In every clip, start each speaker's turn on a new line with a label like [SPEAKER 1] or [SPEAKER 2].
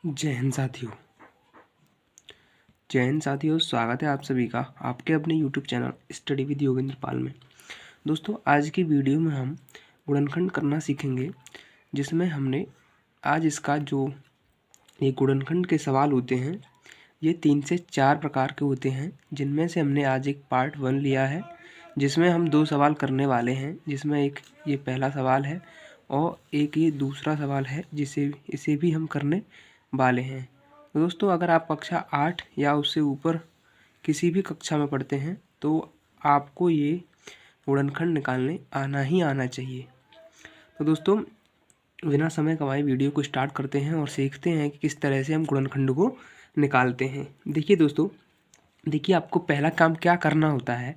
[SPEAKER 1] जय हिंद साथियों। स्वागत है आप सभी का आपके अपने YouTube channel study with Yogendra Pal में। दोस्तों, आज की वीडियो में हम गुणनखंड करना सीखेंगे, जिसमें हमने आज इसका जो ये गुणनखंड के सवाल होते हैं ये 3 से 4 प्रकार के होते हैं, जिनमें से हमने आज एक पार्ट 1 लिया है, जिसमें हम 2 सवाल करने वाले हैं। जिसमें एक ये पहला सवाल है और एक ये दूसरा सवाल है, इसे भी हम करने वाले हैं। तो दोस्तों, अगर आप कक्षा 8 या उससे ऊपर किसी भी कक्षा में पढ़ते हैं तो आपको ये गुणनखंड निकालने आना ही आना चाहिए। तो दोस्तों, बिना समय गंवाए वीडियो को स्टार्ट करते हैं और सीखते हैं कि किस तरह से हम गुणनखंड को निकालते हैं। देखिए दोस्तों, आपको पहला काम क्या करना होता है।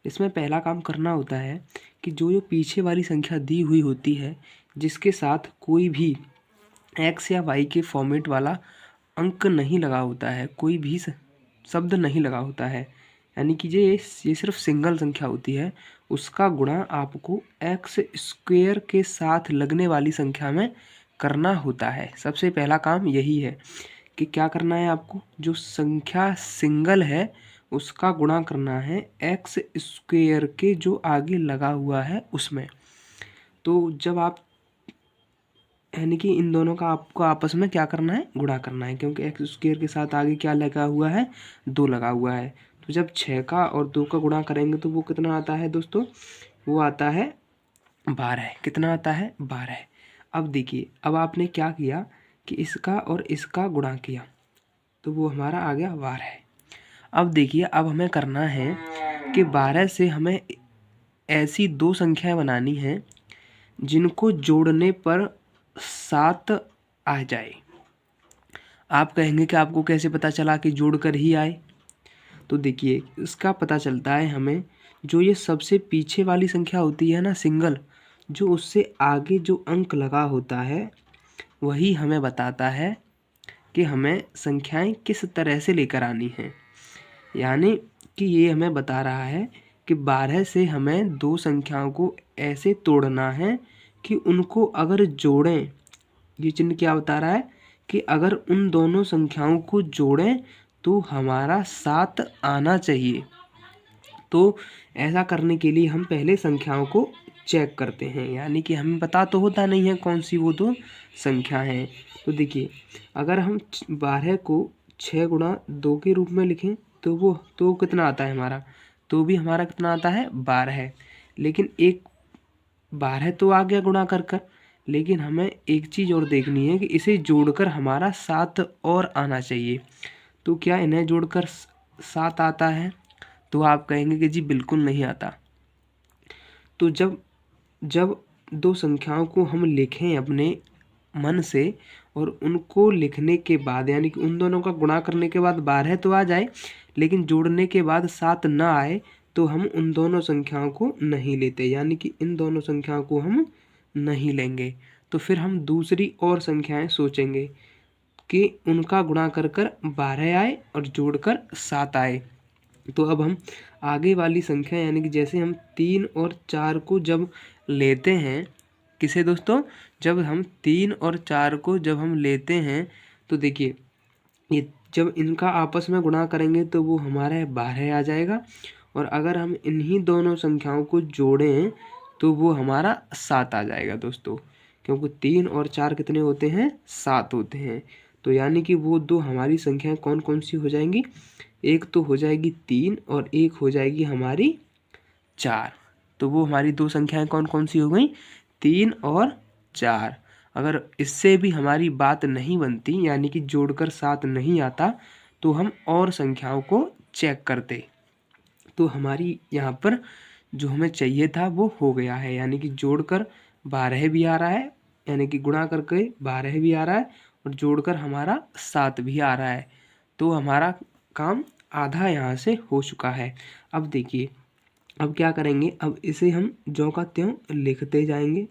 [SPEAKER 1] इसमें पहला काम करना होता है कि जो पीछे वाली संख्या दी हुई होती है, जिसके साथ कोई भी एक्स या वाई के फॉर्मेट वाला अंक नहीं लगा होता है, कोई भी शब्द नहीं लगा होता है, यानी कि ये सिर्फ सिंगल संख्या होती है, उसका गुणा आपको एक्स स्क्वेयर के साथ लगने वाली संख्या में करना होता है। सबसे पहला काम यही है कि क्या करना है आपको, जो संख्या सिंगल है उसका गुणा करना है एक्स स्क्वेयर के जो आगे लगा हुआ है उसमें। तो जब आप यानी कि इन दोनों का आपको आपस में क्या करना है, गुणा करना है, क्योंकि एक्स स्क्वेयर के साथ आगे क्या लगा हुआ है, 2 लगा हुआ है। तो जब 6 का और 2 का गुणा करेंगे तो वो कितना आता है दोस्तों, वो आता है 12। कितना आता है, 12। अब देखिए, अब आपने क्या किया कि इसका और इसका गुणा किया तो वो हमारा आ गया 12। अब देखिए, अब हमें करना है कि 12 से हमें ऐसी 2 संख्याएं बनानी हैं जिनको जोड़ने पर 7 आ जाए। आप कहेंगे कि आपको कैसे पता चला कि जोड़कर ही आए। तो देखिए, इसका पता चलता है हमें, जो ये सबसे पीछे वाली संख्या होती है ना सिंगल, जो उससे आगे जो अंक लगा होता है वही हमें बताता है कि हमें संख्याएं किस तरह से लेकर आनी हैं। यानी कि ये हमें बता रहा है कि 12 से हमें 2 संख्याओं को ऐसे तोड़ना है कि उनको अगर जोड़ें, ये चिन्ह क्या बता रहा है कि अगर उन दोनों संख्याओं को जोड़ें तो हमारा 7 आना चाहिए। तो ऐसा करने के लिए हम पहले संख्याओं को चेक करते हैं, यानी कि हमें पता तो होता नहीं है कौन सी वो 2 संख्या हैं। तो देखिए, अगर हम 12 को 6 गुणा 2 के रूप में लिखें तो वो तो कितना आता है हमारा, तो भी हमारा कितना आता है, 12। लेकिन एक 12 तो आ गया गुणा कर कर, लेकिन हमें एक चीज़ और देखनी है कि इसे जोड़कर हमारा 7 और आना चाहिए। तो क्या इन्हें जोड़कर 7 आता है? तो आप कहेंगे कि जी बिल्कुल नहीं आता। तो जब जब 2 संख्याओं को हम लिखें अपने मन से और उनको लिखने के बाद, यानी कि उन दोनों का गुणा करने के बाद 12 तो आ जाए, लेकिन जोड़ने के बाद 7 ना आए, तो हम उन दोनों संख्याओं को नहीं लेते, यानी कि इन दोनों संख्याओं को हम नहीं लेंगे। तो फिर हम दूसरी और संख्याएं सोचेंगे कि उनका गुणा कर कर 12 आए और जोड़कर 7 आए। तो अब हम आगे वाली संख्या, यानी कि जैसे हम 3 और 4 को जब लेते हैं, किसे दोस्तों, जब हम 3 और 4 को जब हम लेते हैं तो देखिए, ये जब इनका आपस में गुणा करेंगे तो वो हमारा 12 आ जाएगा, और अगर हम इन्हीं दोनों संख्याओं को जोड़ें तो वो हमारा 7 आ जाएगा दोस्तों, क्योंकि 3 और 4 कितने होते हैं, 7 होते हैं। तो यानी कि वो 2 हमारी संख्याएं कौन कौन सी हो जाएंगी, एक तो हो जाएगी 3 और एक हो जाएगी हमारी 4। तो वो हमारी 2 संख्याएं कौन कौन सी हो गई, 3 और 4। अगर इससे भी हमारी बात नहीं बनती, यानी कि जोड़कर 7 नहीं आता, तो हम और संख्याओं को चेक करते। तो हमारी यहाँ पर जो हमें चाहिए था वो हो गया है, यानी कि जोड़कर 12 भी आ रहा है, यानी कि गुणा करके 12 भी आ रहा है, और जोड़कर हमारा 7 भी आ रहा है। तो हमारा काम आधा यहाँ से हो चुका है। अब देखिए, अब क्या करेंगे, अब इसे हम ज्यों का त्यों लिखते जाएंगे।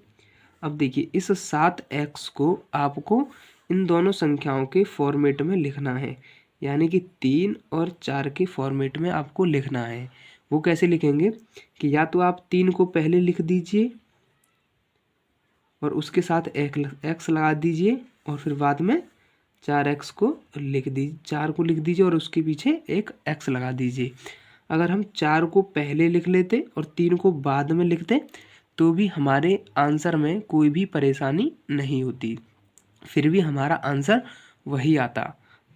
[SPEAKER 1] अब देखिए, इस 7x को आपको इन दोनों संख्याओं के फॉर्मेट में लिखना है, यानी कि 3 और 4 के फॉर्मेट में आपको लिखना है। वो कैसे लिखेंगे कि या तो आप 3 को पहले लिख दीजिए और उसके साथ एक x लगा दीजिए, और फिर बाद में 4x को लिख दीजिए, 4 को लिख दीजिए और उसके पीछे एक x लगा दीजिए। अगर हम 4 को पहले लिख लेते और 3 को बाद में लिखते तो भी हमारे आंसर में कोई भी परेशानी नहीं होती, फिर भी हमारा आंसर वही आता।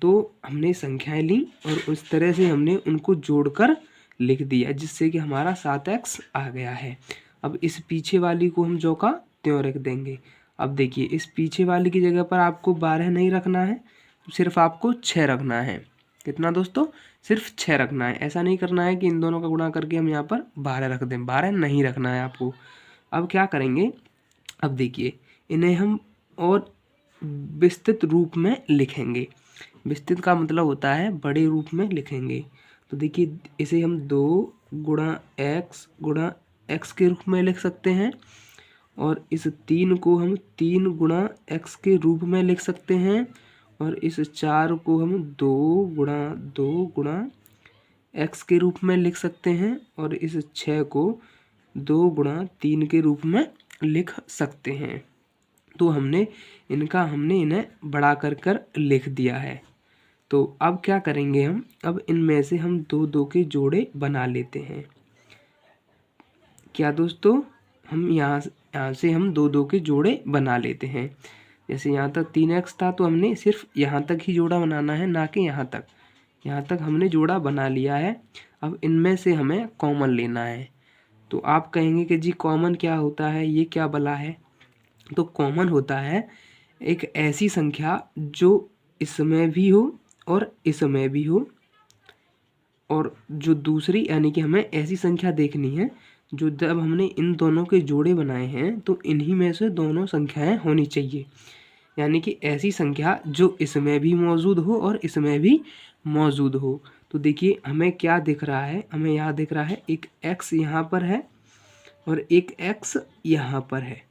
[SPEAKER 1] तो हमने संख्याएं ली और उस तरह से हमने उनको जोड़कर लिख दिया, जिससे कि हमारा 7x आ गया है। अब इस पीछे वाली को हम जो का त्यों रख देंगे। अब देखिए, इस पीछे वाली की जगह पर आपको 12 नहीं रखना है, सिर्फ आपको 6 रखना है। कितना दोस्तों? सिर्फ 6 रखना है। ऐसा नहीं करना है कि इन दोनों का गुणा करके हम यहाँ पर 12 रख दें, 12 नहीं रखना है आपको। अब क्या करेंगे, अब देखिए इन्हें हम और विस्तृत रूप में लिखेंगे। विस्तृत का मतलब होता है बड़े रूप में लिखेंगे। तो देखिए, इसे हम 2 गुणा x के रूप में लिख सकते हैं, और इस 3 को हम 3 गुणा x के रूप में लिख सकते हैं, और इस 4 को हम 2 गुणा x के रूप में लिख सकते हैं, और इस 6 को 2 गुणा 3 के रूप में लिख सकते हैं। तो हमने इन्हें बढ़ा कर लिख दिया है। तो अब क्या करेंगे हम, अब इनमें से हम 2 के जोड़े बना लेते हैं। क्या दोस्तों? हम यहाँ से हम 2 के जोड़े बना लेते हैं। जैसे यहाँ तक 3x था तो हमने सिर्फ यहाँ तक ही जोड़ा बनाना है, ना कि यहाँ तक। यहाँ तक हमने जोड़ा बना लिया है। अब इनमें से हमें कॉमन लेना है। तो आप कहेंगे कि जी कॉमन क्या होता है, ये क्या बला है? तो कॉमन होता है एक ऐसी संख्या जो इसमें भी हो और इसमें भी हो, और जो दूसरी, यानी कि हमें ऐसी संख्या देखनी है जो जब हमने इन दोनों के जोड़े बनाए हैं तो इन्हीं में से दोनों संख्याएं होनी चाहिए। यानी कि ऐसी संख्या जो इसमें भी मौजूद हो और इसमें भी मौजूद हो। तो देखिए, हमें क्या दिख रहा है, हमें यहाँ दिख रहा है एक x यहाँ पर है और एक x यहाँ पर है।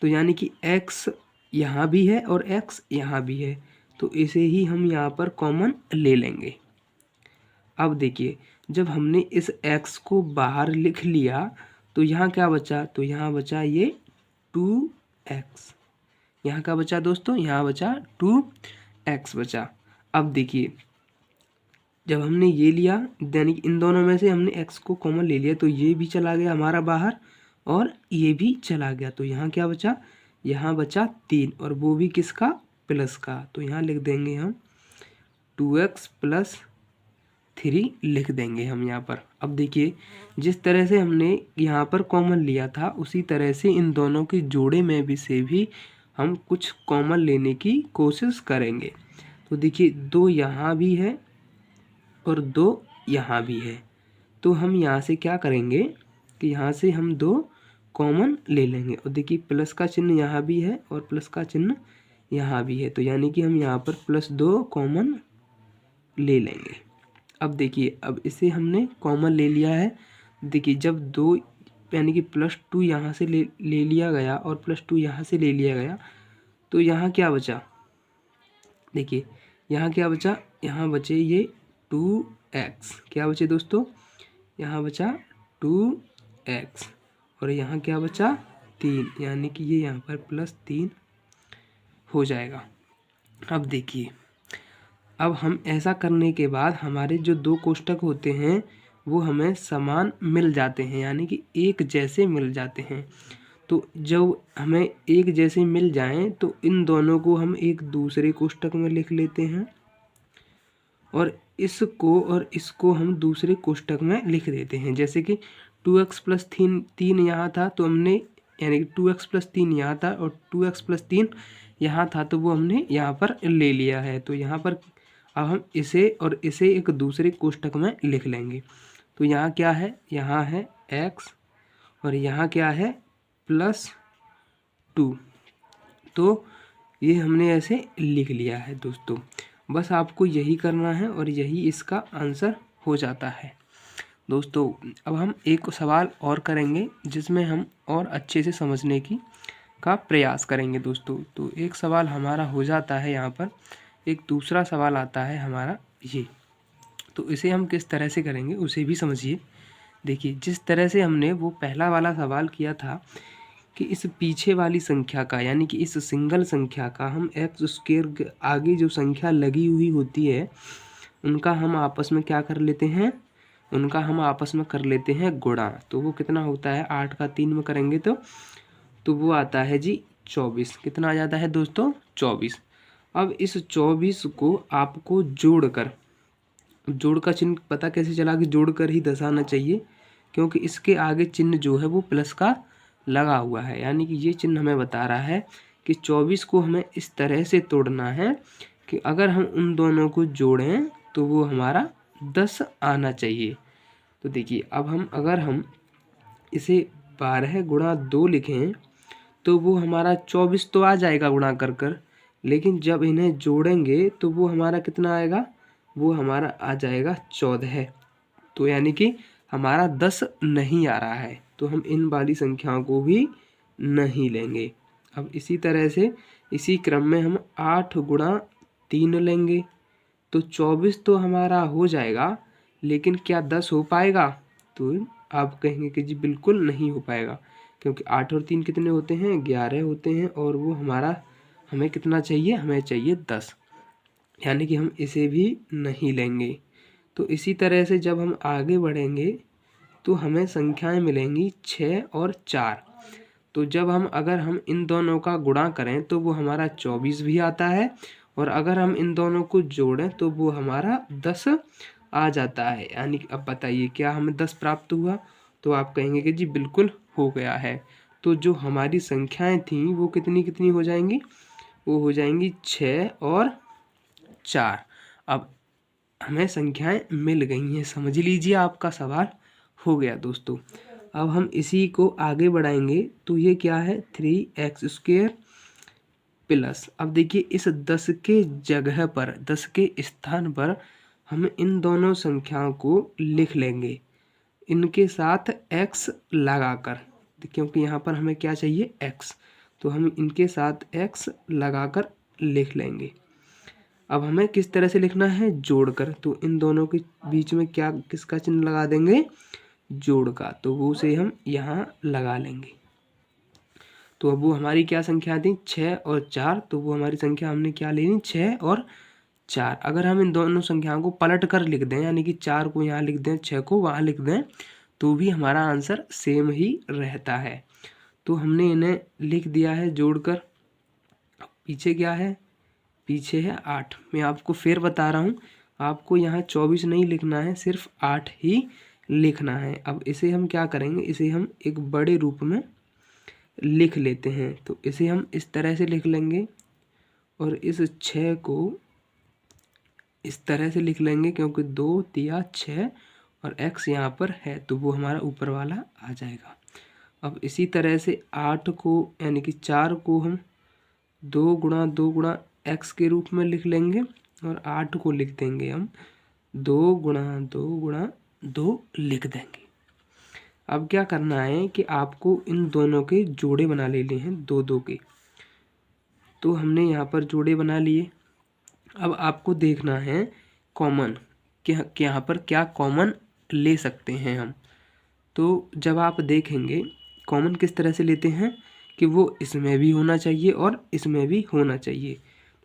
[SPEAKER 1] तो यानी कि x यहाँ भी है और x यहाँ भी है, तो इसे ही हम यहाँ पर कॉमन ले लेंगे। अब देखिए, जब हमने इस x को बाहर लिख लिया तो यहाँ क्या बचा? तो यहाँ बचा ये 2x। यहाँ क्या बचा दोस्तों? यहाँ बचा 2x बचा। अब देखिए, जब हमने ये लिया, यानी कि इन दोनों में से हमने x को कॉमन ले लिया, तो ये भी चला गया हमारा बाहर और ये भी चला गया। तो यहाँ क्या बचा? यहाँ बचा 3, और वो भी किसका? प्लस का। तो यहाँ लिख देंगे हम 2x + 3 लिख देंगे हम यहाँ पर। अब देखिए, जिस तरह से हमने यहाँ पर कॉमन लिया था उसी तरह से इन दोनों के जोड़े में भी से भी हम कुछ कॉमन लेने की कोशिश करेंगे। तो देखिए, 2 यहाँ भी है और 2 यहाँ भी है। तो हम यहाँ से क्या करेंगे कि यहाँ से हम 2 कॉमन ले लेंगे। और देखिए, प्लस का चिन्ह यहाँ भी है और प्लस का चिन्ह यहाँ भी है, तो यानी कि हम यहाँ पर +2 कॉमन ले लेंगे। अब देखिए, अब इसे हमने कॉमन ले लिया है। देखिए, जब 2 यानी कि +2 यहाँ से ले लिया गया और +2 यहाँ से ले लिया गया, तो यहाँ क्या बचा? देखिए, यहाँ क्या बचा? यहाँ बचे ये 2x। क्या बचे दोस्तों? यहाँ बचा 2x, और यहाँ क्या बचा? 3, यानी कि ये यहाँ पर +3 हो जाएगा। अब देखिए, अब हम ऐसा करने के बाद हमारे जो 2 कोष्ठक होते हैं वो हमें समान मिल जाते हैं, यानी कि एक जैसे मिल जाते हैं। तो जब हमें एक जैसे मिल जाएं तो इन दोनों को हम एक दूसरे कोष्ठक में लिख लेते हैं, और इसको और इसको हम दूसरे कोष्ठक में लिख देते हैं। जैसे कि 2x + 3 यहाँ था, तो हमने, यानी कि 2x + 3 यहाँ था और 2x + 3 यहाँ था, तो वो हमने यहाँ पर ले लिया है। तो यहाँ पर अब हम इसे और इसे एक दूसरे कोष्ठक में लिख लेंगे। तो यहाँ क्या है? यहाँ है x, और यहाँ क्या है? +2। तो ये हमने ऐसे लिख लिया है दोस्तों। बस आपको यही करना है और यही इसका आंसर हो जाता है दोस्तों। अब हम एक सवाल और करेंगे जिसमें हम और अच्छे से समझने का प्रयास करेंगे दोस्तों। तो एक सवाल हमारा हो जाता है यहाँ पर, एक दूसरा सवाल आता है हमारा ये। तो इसे हम किस तरह से करेंगे उसे भी समझिए। देखिए, जिस तरह से हमने वो पहला वाला सवाल किया था कि इस पीछे वाली संख्या का यानी कि इस सिंगल संख्या का हम एक्स स्क्वायर के आगे जो संख्या लगी हुई होती है उनका हम आपस में क्या कर लेते हैं, उनका हम आपस में कर लेते हैं गुणा। तो वो कितना होता है, 8 का 3 में करेंगे तो वो आता है जी 24। कितना आ जाता है दोस्तों, 24। अब इस 24 को आपको जोड़ का चिन्ह पता कैसे चला कि जोड़कर ही दर्शाना चाहिए, क्योंकि इसके आगे चिन्ह जो है वो प्लस का लगा हुआ है। यानी कि ये चिन्ह हमें बता रहा है कि 24 को हमें इस तरह से तोड़ना है कि अगर हम उन दोनों को जोड़ें तो वो हमारा 10 आना चाहिए। तो देखिए अब अगर हम इसे 12 गुणा 2 लिखें तो वो हमारा 24 तो आ जाएगा गुणा कर, लेकिन जब इन्हें जोड़ेंगे तो वो हमारा कितना आएगा, वो हमारा आ जाएगा 14। तो यानी कि हमारा 10 नहीं आ रहा है, तो हम इन वाली संख्याओं को भी नहीं लेंगे। अब इसी तरह से इसी क्रम में हम 8 गुणा 3 लेंगे तो 24 तो हमारा हो जाएगा, लेकिन क्या 10 हो पाएगा, तो आप कहेंगे कि जी बिल्कुल नहीं हो पाएगा, क्योंकि 8 और 3 कितने होते हैं, 11 होते हैं, और वो हमें कितना चाहिए, हमें चाहिए 10। यानी कि हम इसे भी नहीं लेंगे। तो इसी तरह से जब हम आगे बढ़ेंगे तो हमें संख्याएं मिलेंगी 6 और 4। तो जब अगर हम इन दोनों का गुणा करें तो वो हमारा 24 भी आता है, और अगर हम इन दोनों को जोड़ें तो वो हमारा 10 आ जाता है। यानी कि अब बताइए क्या हमें 10 प्राप्त हुआ, तो आप कहेंगे कि जी बिल्कुल हो गया है। तो जो हमारी संख्याएं थीं वो कितनी कितनी हो जाएंगी, वो हो जाएंगी 6 और 4। अब हमें संख्याएं मिल गई हैं, समझ लीजिए आपका सवाल हो गया दोस्तों। अब हम इसी को आगे बढ़ाएंगे तो ये क्या है, 3x² प्लस। अब देखिए इस 10 के जगह पर, 10 के स्थान पर हम इन दोनों संख्याओं को लिख लेंगे इनके साथ x लगाकर, क्योंकि यहाँ पर हमें क्या चाहिए, x, तो हम इनके साथ x लगाकर लिख लेंगे। अब हमें किस तरह से लिखना है, जोड़कर, तो इन दोनों के बीच में क्या किसका चिन्ह लगा देंगे, जोड़ का, तो वो उसे हम यहाँ लगा लेंगे। तो अब वो हमारी क्या संख्या थी, 6 और 4, तो वो हमारी संख्या हमने क्या लेनी, 6 और 4। अगर हम इन दोनों संख्याओं को पलट कर लिख दें, यानी कि 4 को यहाँ लिख दें, 6 को वहाँ लिख दें, तो भी हमारा आंसर सेम ही रहता है। तो हमने इन्हें लिख दिया है जोड़कर। पीछे क्या है, पीछे है 8। मैं आपको फिर बता रहा हूँ, आपको यहाँ 24 नहीं लिखना है, सिर्फ 8 ही लिखना है। अब इसे हम क्या करेंगे, इसे हम एक बड़े रूप में लिख लेते हैं। तो इसे हम इस तरह से लिख लेंगे, और इस 6 को इस तरह से लिख लेंगे, क्योंकि 2 तिया 6 और x यहाँ पर है, तो वो हमारा ऊपर वाला आ जाएगा। अब इसी तरह से 8 को यानी कि 4 को हम 2 गुणा 2 गुणा x के रूप में लिख लेंगे, और 8 को लिख देंगे हम 2 गुणा 2 गुणा 2 लिख देंगे। अब क्या करना है कि आपको इन दोनों के जोड़े बना लेने हैं, 2 2 के। तो हमने यहाँ पर जोड़े बना लिए। अब आपको देखना है कॉमन, कि यहाँ पर क्या कॉमन ले सकते हैं हम। तो जब आप देखेंगे कॉमन किस तरह से लेते हैं कि वो इसमें भी होना चाहिए और इसमें भी होना चाहिए।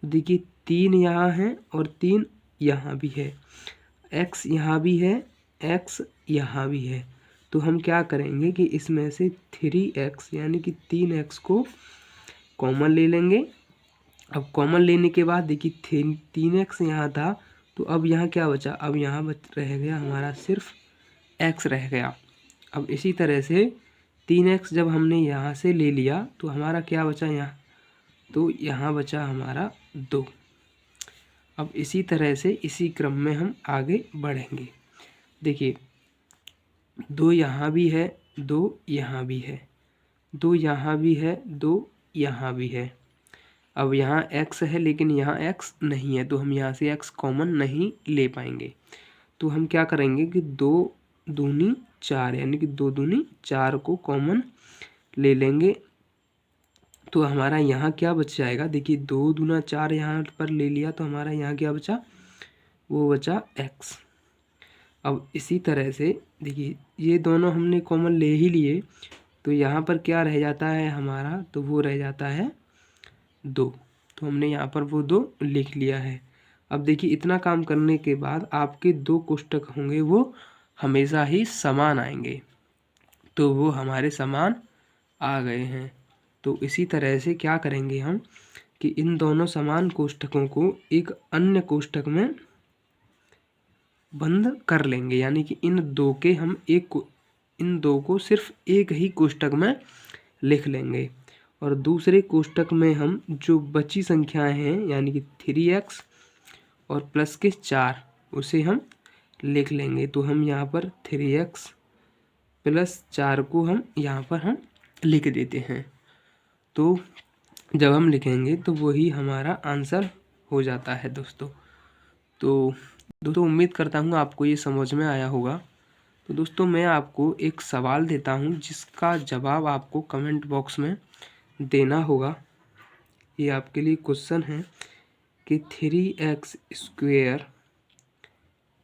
[SPEAKER 1] तो देखिए 3 यहाँ है और 3 यहाँ भी है, x यहाँ भी है, x यहाँ भी है। तो हम क्या करेंगे कि इसमें से 3x यानी कि 3x को कॉमन ले लेंगे। अब कॉमन लेने के बाद देखिए 3x यहाँ था, तो अब यहाँ क्या बचा, अब यहाँ रह गया हमारा सिर्फ x रह गया। अब इसी तरह से 3x जब हमने यहाँ से ले लिया तो हमारा क्या बचा यहाँ, तो यहाँ बचा हमारा 2। अब इसी तरह से इसी क्रम में हम आगे बढ़ेंगे। देखिए 2 यहाँ भी है, 2 यहाँ भी है, 2 यहाँ भी है, 2 यहाँ भी है। अब यहाँ x है लेकिन यहाँ x नहीं है, तो हम यहाँ से x कॉमन नहीं ले पाएंगे। तो हम क्या करेंगे कि 2 दूनी 4 यानी कि 2 दूनी 4 को कॉमन ले लेंगे। तो हमारा यहाँ क्या बच जाएगा, देखिए 2 दूना 4 यहाँ पर ले लिया, तो हमारा यहाँ क्या बचा, वो बचा x। अब इसी तरह से देखिए ये दोनों हमने कॉमन ले ही लिए, तो यहाँ पर क्या रह जाता है हमारा, तो वो रह जाता है 2। तो हमने यहाँ पर वो 2 लिख लिया है। अब देखिए इतना काम करने के बाद आपके 2 कोष्ठक होंगे वो हमेशा ही समान आएंगे, तो वो हमारे समान आ गए हैं। तो इसी तरह से क्या करेंगे हम कि इन दोनों समान कोष्ठकों को एक अन्य कोष्ठक में बंद कर लेंगे, यानी कि इन दो को सिर्फ एक ही कोष्ठक में लिख लेंगे और दूसरे कोष्ठक में हम जो बची संख्याएं हैं यानी कि 3x और प्लस के 4 उसे हम लिख लेंगे। तो हम यहाँ पर 3x प्लस 4 को हम यहाँ पर हम लिख देते हैं। तो जब हम लिखेंगे तो वही हमारा आंसर हो जाता है दोस्तों। तो दोस्तों उम्मीद करता हूँ आपको ये समझ में आया होगा। तो दोस्तों मैं आपको एक सवाल देता हूँ जिसका जवाब आपको कमेंट बॉक्स में देना होगा। ये आपके लिए क्वेश्चन है कि 3x square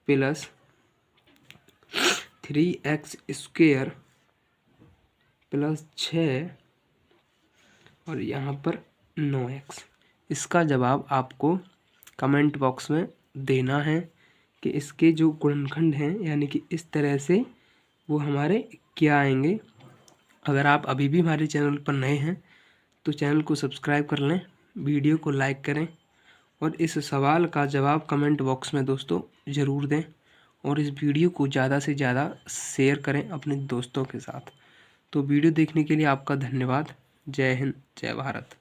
[SPEAKER 1] plus 3x square plus 6 और यहाँ पर 9x, इसका जवाब आपको कमेंट बॉक्स में देना है कि इसके जो गुणनखंड हैं यानी कि इस तरह से वो हमारे क्या आएंगे। अगर आप अभी भी हमारे चैनल पर नए हैं तो चैनल को सब्सक्राइब कर लें, वीडियो को लाइक करें और इस सवाल का जवाब कमेंट बॉक्स में दोस्तों ज़रूर दें और इस वीडियो को ज़्यादा से ज़्यादा शेयर करें अपने दोस्तों के साथ। तो वीडियो देखने के लिए आपका धन्यवाद। जय हिंद, जय भारत।